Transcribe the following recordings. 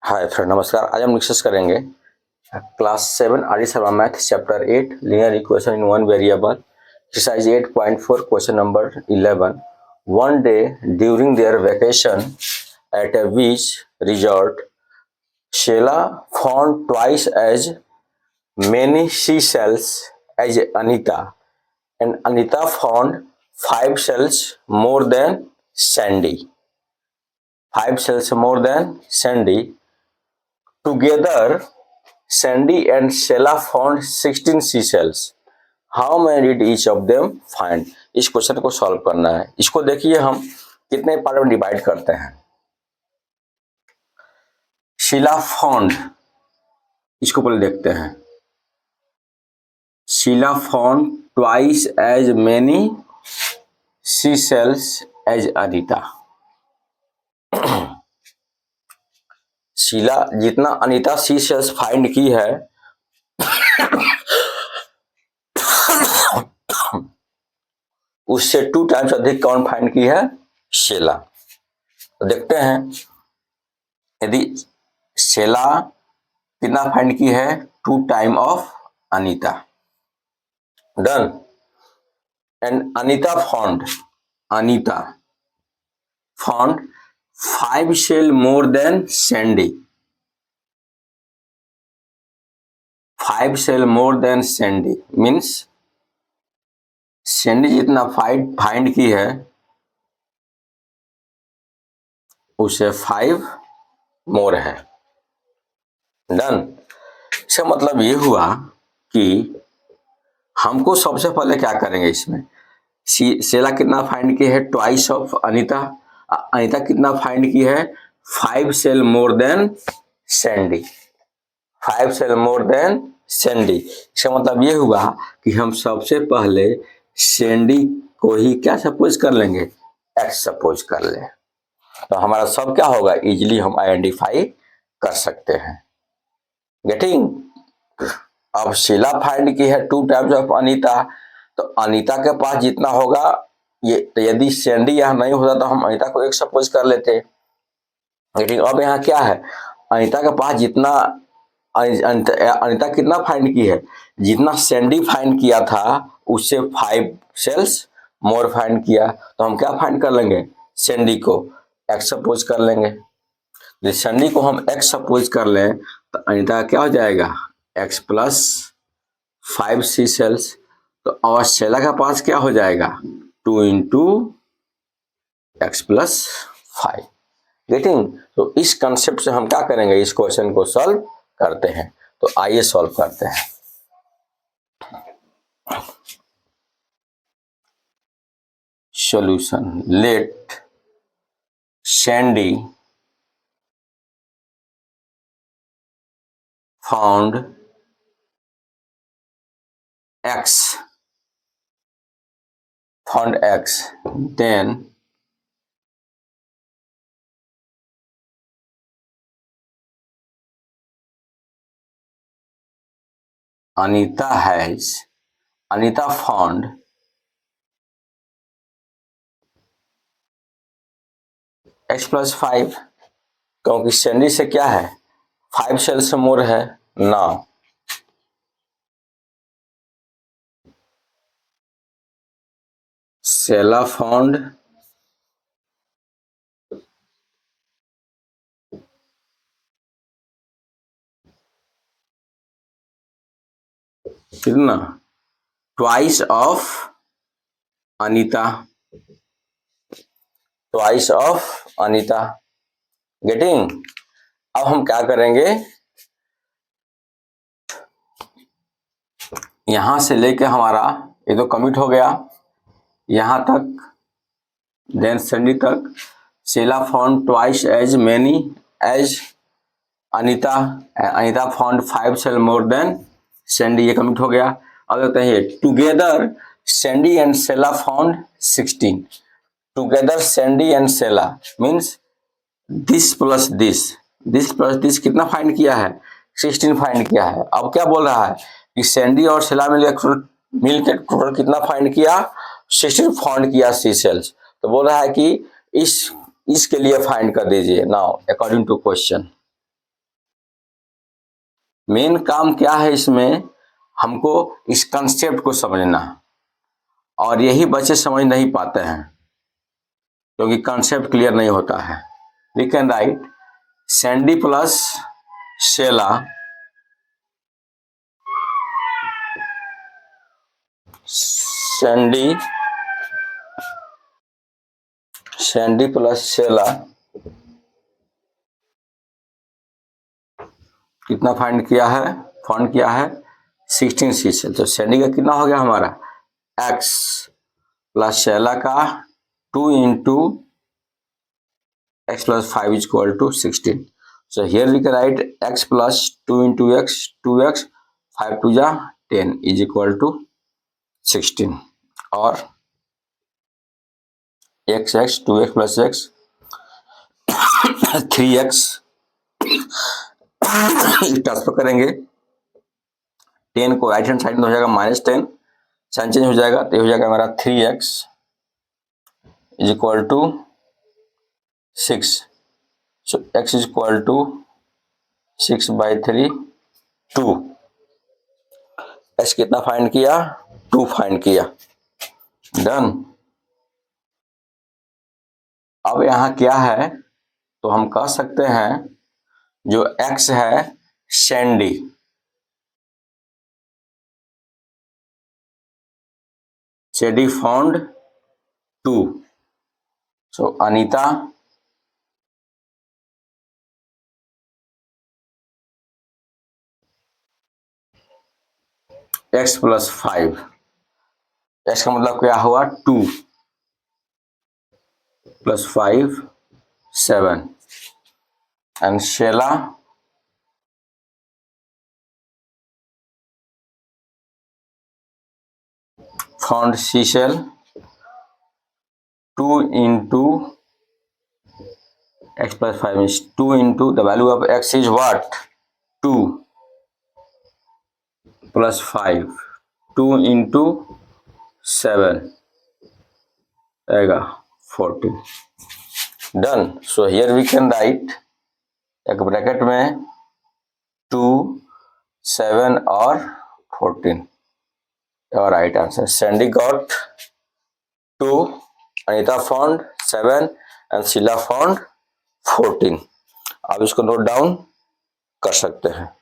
Hi friend, नमस्कार। आज हम डिस्कस करेंगे class 7 R Sharma math chapter 8 linear equation in one variable exercise 8.4 question number 11। One day during their vacation at a beach resort, Sheila found twice as many seashells as Anita, and Anita found 5 shells more than Sandy. 5 shells more than Sandy. Together, Sandy and Sheila found 16 seashells. How many did each of them find? इस question को solve करना है। इसको देखिए हम कितने part में divide करते हैं। शीला फाउंड, इसको पहले देखते हैं। Sheila found twice as many seashells as Anita. Sheila जितना अनीता seashells फाइंड की है उससे 2 टाइम्स अधिक कौन फाइंड की है? शीला। तो देखते हैं, यदि शीला कितना फाइंड की है? 2 time of Anita. Done. And Anita found 5 shell more than Sandy. 5 shell more than Sandy means Sandy जितना फाइंड की है उसे 5 मोर है। डन। इसका मतलब ये हुआ कि हमको सबसे पहले क्या करेंगे, इसमें शीला कितना फाइंड की है? Twice of Anita. अनीता कितना फाइंड की है? 5 shell more than Sandy. 5 shell more than Sandy. इसका मतलब ये हुआ कि हम सबसे पहले सैंडी को ही क्या सपोज कर लेंगे? एक्स सपोज कर ले, तो हमारा सब क्या होगा? इजीली हम आइडेंटिफाई कर सकते हैं। गेटिंग? अब शीला फाइंड की है 2 टाइम्स ऑफ अनीता, तो अनीता के पास जितना होगा ये, तो यदि सैंडी यहाँ नहीं होता तो हम अनीता को एक सपोज कर लेते। लेकिन अब यहाँ क्या है? अनीता के पास जितना अनीता कितना फाइंड की है? जितना सैंडी फाइंड किया था उससे 5 शेल्स मोर फाइंड किया, तो हम क्या फाइंड कर लेंगे? सैंडी को एक्स सपोज कर लेंगे। यदि सैंडी को हम एक्स सपोज कर लें तो अनीता क्या हो जाएगा? एक्स प्लस 5 सी सेल्स। तो और शीला के पास क्या हो जाएगा? 2 इंटू एक्स प्लस 5। गेटिंग? तो इस कंसेप्ट से हम क्या करेंगे? इस क्वेश्चन को सॉल्व करते हैं। तो आइए सॉल्व करते हैं। Solution. Let Sandy found x, then Anita found x plus 5, क्योंकि सैंडी से क्या है? 5 शेल्स मोर है ना। शीला फाउंड कितना? Twice of Anita. गेटिंग? अब हम क्या करेंगे? यहां से लेके हमारा ये तो कमिट हो गया यहां तक, देन सैंडी तक। Sheila found twice as many as Anita. Anita found 5 shell more than Sandy, ये कमिट हो गया। अब देखते हैं together Sandy and Sheila found 16। Together Sandy and Sheila means this plus this कितना फाइंड किया है? 16 फाइंड किया है। अब क्या बोल रहा है कि सैंडी और शीला मिलकर टोटल कितना फाइंड किया? 16 फाइंड किया सी सेल्स। तो बोल रहा है कि इसके लिए फाइंड कर दीजिए। Now according to question, main काम क्या है इसमें, हमको इस कंसेप्ट को समझना, और यही बच्चे समझ नहीं पाते हैं क्योंकि कंसेप्ट क्लियर नहीं होता है। We can write Sandy plus Sheila Sandy plus Sheila कितना फाइंड किया है 16 सीसेल। तो सैंडी का कितना हो गया हमारा x प्लस शेला का 2 into x plus 5 is equal to 16. So here we can write x plus 2 into x, 2x, 5 to the 10 is equal to 16. और x 2x plus x 3x transfer करेंगे, 10 को राइट हैंड साइड में हो जाएगा -10, sign change हो जाएगा तो हो जाएगा हमारा 3x is equal to 6. So x is equal to 6/3 2. x कितना फाइंड किया 2 फाइंड किया। डन। अब यहाँ क्या है तो हम कह सकते हैं जो x है सैंडी फाउंड 2। सो अनीता x plus 5, x का मतलब क्या हुआ 2 plus 5 7 and Shelah found seashell 2 into x plus 5 is 2 into the value of x is what 2 plus 5 2 into 7 आएगा 14. Done. So here we can write एक ब्रैकेट में 2 7 और 14 और write answer Sandy got 2, Anita found 7 and Sheila found 14. आप इसको note down कर सकते हैं।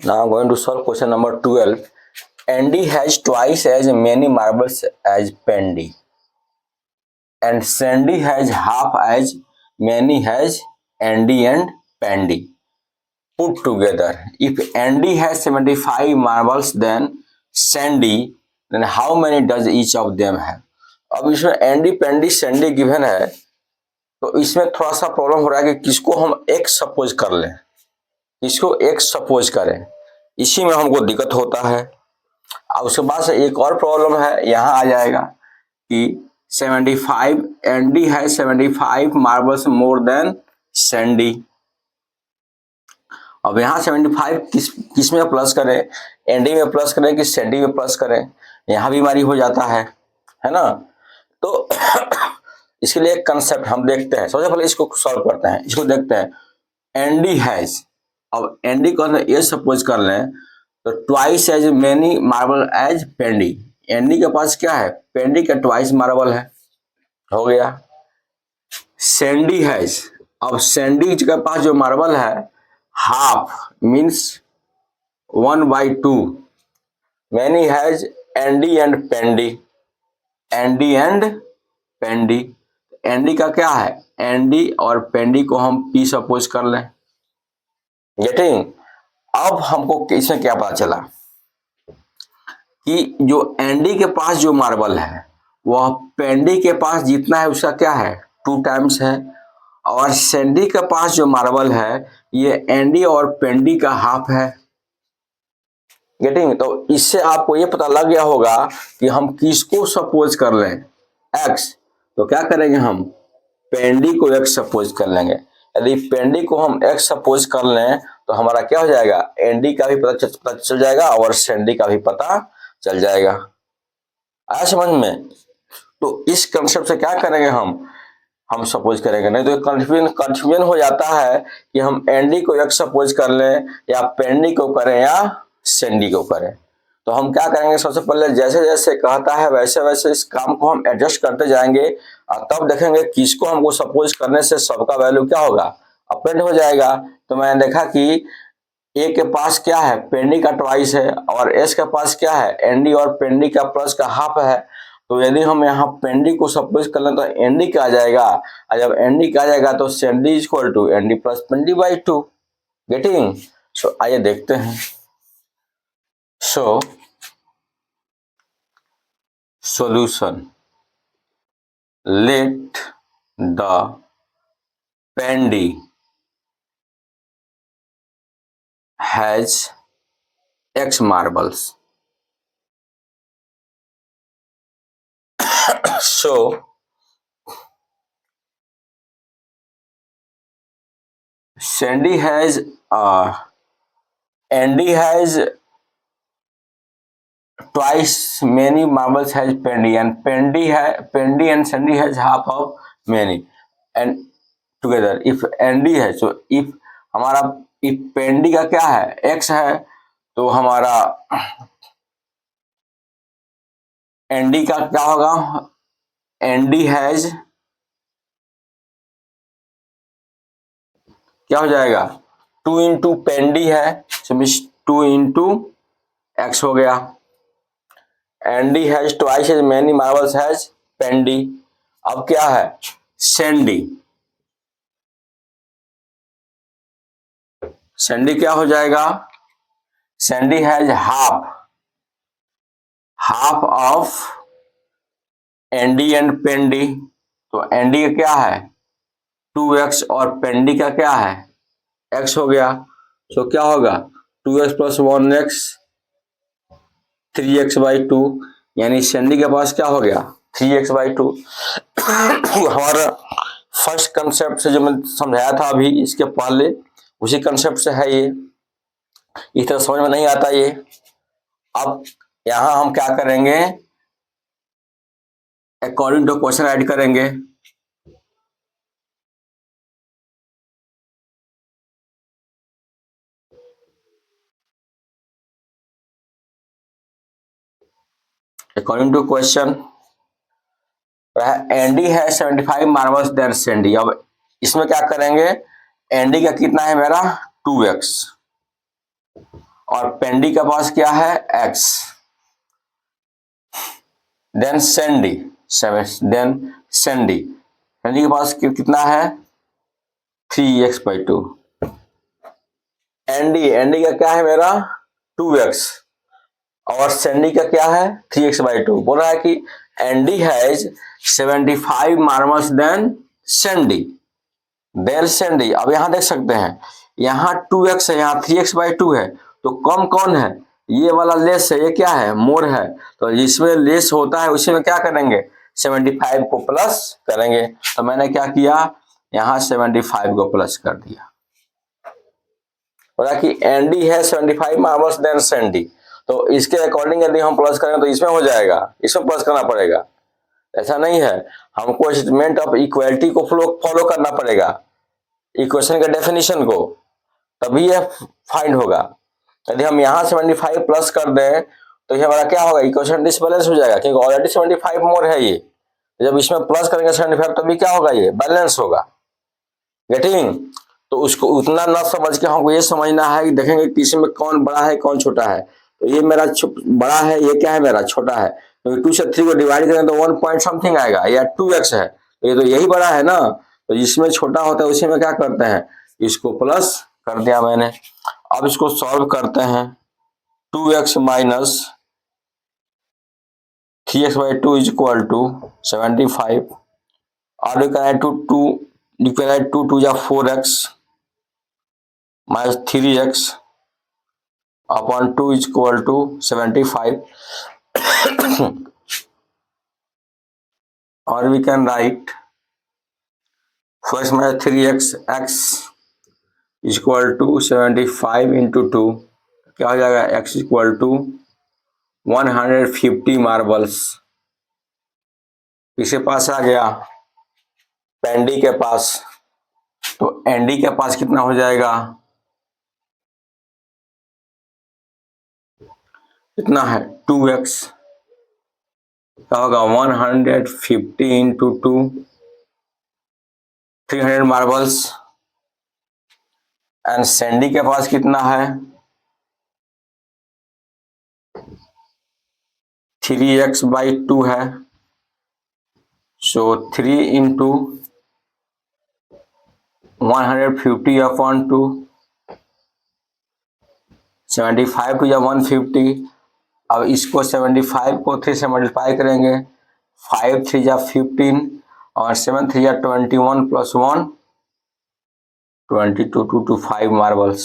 Now I'm going to solve question number 12. Andy has twice as many marbles as Pendy, and Sandy has half as many as Andy and Pendy put together. If Andy has 75 marbles, then Sandy, then how many does each of them have? अब इसमें Andy पेंडी Sandy given है तो इसमें थोड़ा सा problem हो रहा है कि किसको हम एक सपोज कर लें, किसको एक सपोज करें, इसी में हमको दिक्कत होता है। अब उसके बाद से एक और प्रॉब्लम है, यहाँ आ जाएगा कि 75 एंडी है 75 मार्बल्स मोर देन सैंडी। अब यहाँ 75 किस में प्लस करें, एंडी में प्लस करें कि सैंडी में प्लस करें, यहाँ बीमारी हो जाता है ना। तो इसके लिए एक कंसेप्ट हम देखते हैं, सबसे पहले इसको सॉल्व करते हैं, इसको देखते हैं। एंडी हैज, अब एंडी को ये सपोज कर लें तो twice as many marble as Pendy, Andy के पास क्या है पेंडी का ट्वाइस मार्बल है, हो गया। सैंडी हैज, अब सैंडी के पास जो मार्बल है half means 1/2, many has Andy and Pendy, Andy and Pendy, Andy का क्या है एंडी और पेंडी को हम पी सपोज कर लें। गेटिंग। अब हमको इसमें क्या पता चला कि जो एंडी के पास जो मार्बल है वह पेंडी के पास जितना है उसका क्या है 2 टाइम्स है, और सैंडी के पास जो मार्बल है ये एंडी और पेंडी का हाफ है। गेटिंग। तो इससे आपको ये पता लग गया होगा कि हम किसको सपोज कर लें एक्स, तो क्या करेंगे हम पेंडी को एक्स सपोज कर लेंगे। यदि पेंडी को हम एक्स सपोज कर लें तो हमारा क्या हो जाएगा एंडी का भी पता चल जाएगा और सैंडी का भी पता चल जाएगा। आया समझ में। तो इस कंसेप्ट से क्या करेंगे हम हम सपोज करेंगे, नहीं तो कंफ्यूजन हो जाता है कि हम एनडी को x सपोज कर लें या पेंडी को करें या सेंडी को करें। तो हम क्या करेंगे, सबसे पहले जैसे जैसे कहता है वैसे वैसे इस काम को हम एडजस्ट करते जाएंगे और तब देखेंगे किसको हमको सपोज करने से सबका वैल्यू क्या होगा, अपडेट हो जाएगा। तो मैंने देखा कि ए के पास क्या है, पेंडी का ट्वाइस है, और एस के पास क्या है, एनडी और पेंडी का प्लस का हाफ है। तो यदि हम यहाँ पेंडी को सपोज कर लें तो एनडी का आ जाएगा, और जब एनडी का आ जाएगा तो Sandy is equal to Andy plus Pendy by 2। Getting? So आइए देखते हैं। सो solution, let the pendy has x marbles. So Sandy has Andy has twice many marbles has Pendy, and Pendy and Sandy has half of many, and together if Andy है, so if हमारा if Pendy का क्या है, x है, तो हमारा Andy का क्या होगा, Andy has क्या हो जाएगा, 2 इंटू पेंडी है, मीन्स 2 इंटू एक्स हो गया। Andy has twice as many marbles has Pendy. अब क्या है, सेंडी, सेंडी क्या हो जाएगा, Sandy has half of Andy and Pendy. तो एंडी का क्या है 2x और पेंडी का क्या है x हो गया। तो क्या होगा 2x plus 1x 3x by 2, यानी सेंडी के पास क्या हो गया 3x बाई 2। हमारा फर्स्ट कंसेप्ट से जो मैं समझाया था अभी इसके पहले, उसी कंसेप्ट से है ये, इस तरह समझ में नहीं आता ये। अब यहां हम क्या करेंगे, अकॉर्डिंग टू क्वेश्चन ऐड करेंगे। अकॉर्डिंग टू क्वेश्चन एंडी है 75 मार्बल्स देन सेंडी। अब इसमें क्या करेंगे, एंडी का कितना है मेरा 2x, और पेंडी के पास क्या है x, देन सेंडी सेंडी के पास कितना है 3x बाई 2। एंडी का क्या है मेरा 2x, और सेंडी का क्या है 3x बाई 2। बोल रहा है कि Andy has 75 marbles than Sandy. अब यहां देख सकते हैं, यहाँ 2x है, यहाँ 3x बाई 2 है, तो कम कौन है, ये वाला लेस है, ये क्या है मोर है। तो जिसमें लेस होता है उसी में क्या करेंगे 75 को प्लस करेंगे। तो मैंने क्या किया, यहाँ 75 को प्लस कर दिया। बोला कि एंडी है 75 मार्बल्स देन सेंडी, तो इसके अकॉर्डिंग यदि हम प्लस करें तो इसमें हो जाएगा, इसमें प्लस करना पड़ेगा। ऐसा नहीं है, हमको स्टेटमेंट ऑफ इक्वालिटी को फॉलो करना पड़ेगा, इक्वेशन के डेफिनेशन को, तभी यह फाइंड होगा। यदि हम यहाँ 75 प्लस कर दें तो ये हमारा क्या होगा, इक्वेशन डिसबैलेंस हो जाएगा, क्योंकि ऑलरेडी 75 मोर है ये। जब इसमें प्लस करेंगे 75 तभी क्या होगा, ये बैलेंस होगा। गेटिंग? तो उसको उतना ना समझ के हमको ये समझना है कि देखेंगे कि इसमें कौन बड़ा है कौन छोटा है। तो ये मेरा बड़ा है, ये क्या है मेरा छोटा है, तो 2 से 3 को डिवाइड करें तो 1 पॉइंट समथिंग आएगा, या 2x है, तो ये तो यही बड़ा है ना। तो जिसमें छोटा होता है उसी में क्या करते हैं, इसको प्लस कर दिया मैंने। अब इसको सॉल्व करते हैं, 2x minus 3x by 2 is equal to 75, और यू कैन ऐड 2 2 या 4x minus 3x upon 2 is equal to 75, or we can write first minus 3x x is equal to 75 into 2, क्या हो जाएगा x is equal to 150 marbles. किसके पास आ गया पेंडी के पास, तो ND के पास कितना हो जाएगा, कितना है 2x, क्या होगा 150 इंटू 2, 300 मार्बल्स। एंड सैंडी के पास कितना है 3x/2 है, सो 3 इंटू 150/2, 75 टू या 150। अब इसको 75 को 3 से मल्टीप्लाई करेंगे, 5 3 या 15 और 7 3 या 21 plus 1 22 2 to 5 marbles।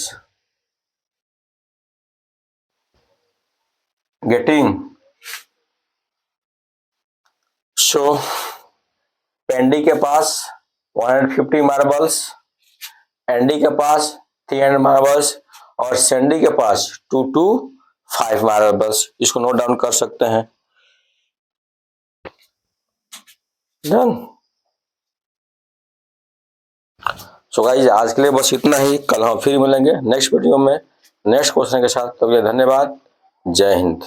Getting? So पेंडी के पास 150 मार्बल्स, एंडी के पास 300 मार्बल्स और सैंडी के पास 2 to 5 मार्बल्स। इसको नोट डाउन कर सकते हैं। डन। सो गाइस आज के लिए बस इतना ही। कल हम फिर मिलेंगे नेक्स्ट वीडियो में नेक्स्ट क्वेश्चन के साथ। तब तक धन्यवाद। जय हिंद।